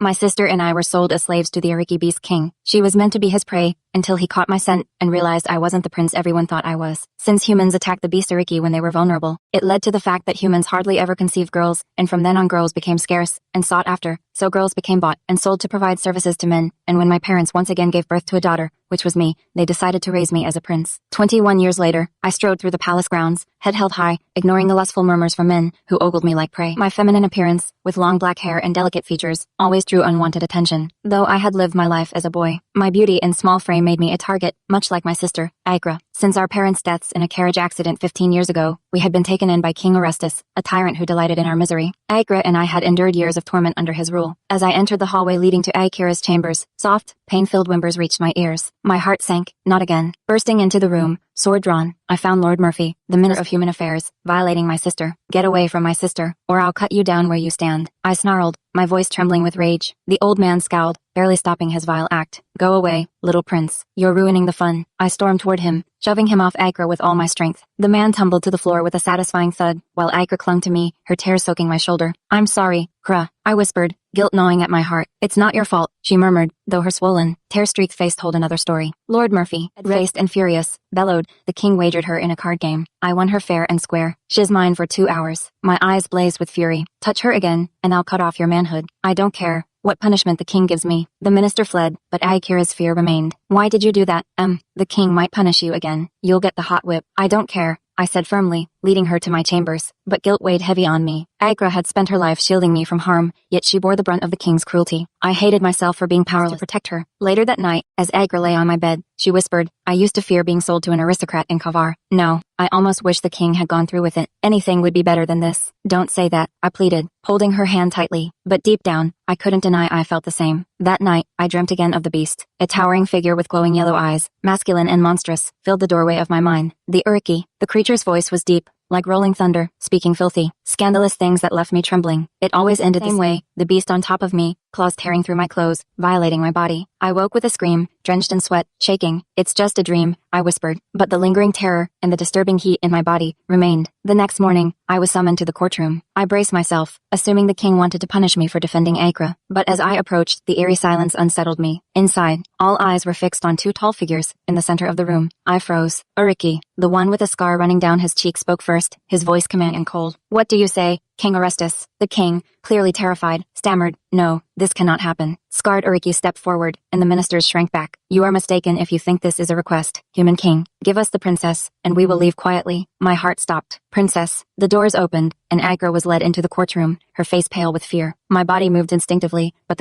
My sister and I were sold as slaves to the Ariki Beast King. She was meant to be his prey, until he caught my scent and realized I wasn't the prince everyone thought I was. Since humans attacked the beast Ariki when they were vulnerable, it led to the fact that humans hardly ever conceived girls, and from then on girls became scarce and sought after, so girls became bought and sold to provide services to men, and when my parents once again gave birth to a daughter, which was me, they decided to raise me as a prince. 21 years later, I strode through the palace grounds, head held high, ignoring the lustful murmurs from men who ogled me like prey. My feminine appearance, with long black hair and delicate features, always drew unwanted attention. Though I had lived my life as a boy, my beauty and small frame made me a target, much like my sister, Agra. Since our parents' deaths in a carriage accident 15 years ago, we had been taken in by King Orestes, a tyrant who delighted in our misery. Agra and I had endured years of torment under his rule. As I entered the hallway leading to Akira's chambers, soft, pain-filled whimpers reached my ears. My heart sank. Not again. Bursting into the room, sword drawn, I found Lord Murphy, the Minister of Human Affairs, violating my sister. Get away from my sister, or I'll cut you down where you stand. I snarled, my voice trembling with rage. The old man scowled, barely stopping his vile act. Go away, little prince. You're ruining the fun. I stormed toward him, shoving him off Agra with all my strength. The man tumbled to the floor with a satisfying thud, while Agra clung to me, her tears soaking my shoulder. I'm sorry, Kra, I whispered, guilt gnawing at my heart. It's not your fault, she murmured, though her swollen, tear-streaked face told another story. Lord Murphy, red-faced and furious, bellowed, the king wagered her in a card game. I won her fair and square. She's mine for 2 hours. My eyes blazed with fury. Touch her again, and I'll cut off your manhood. I don't care what punishment the king gives me. The minister fled, but Akira's fear remained. Why did you do that? The king might punish you again. You'll get the hot whip. I don't care, I said firmly, leading her to my chambers. But guilt weighed heavy on me. Agra had spent her life shielding me from harm, yet she bore the brunt of the king's cruelty. I hated myself for being powerless to protect her. Later that night, as Agra lay on my bed, she whispered, I used to fear being sold to an aristocrat in Kavar. No, I almost wish the king had gone through with it. Anything would be better than this. Don't say that, I pleaded, holding her hand tightly. But deep down, I couldn't deny I felt the same. That night, I dreamt again of the beast. A towering figure with glowing yellow eyes, masculine and monstrous, filled the doorway of my mind. The Uriki. The creature's voice was deep, like rolling thunder, speaking filthy, scandalous things that left me trembling. It always ended the same way, the beast on top of me, claws tearing through my clothes, violating my body. I woke with a scream, drenched in sweat, shaking. It's just a dream, I whispered, but the lingering terror and the disturbing heat in my body remained. The next morning, I was summoned to the courtroom. I braced myself, assuming the king wanted to punish me for defending Agra. But as I approached, the eerie silence unsettled me. Inside, all eyes were fixed on 2 tall figures in the center of the room. I froze. Uriki, the one with a scar running down his cheek, spoke first, his voice commanding and cold. What do you say, King Orestes? The king, clearly terrified, stammered, No, this cannot happen. Scarred Uriki stepped forward, and the ministers shrank back. You are mistaken if you think this is a request, human king. Give us the princess, and we will leave quietly. My heart stopped. Princess. The doors opened, and Agra was led into the courtroom, her face pale with fear. My body moved instinctively, but the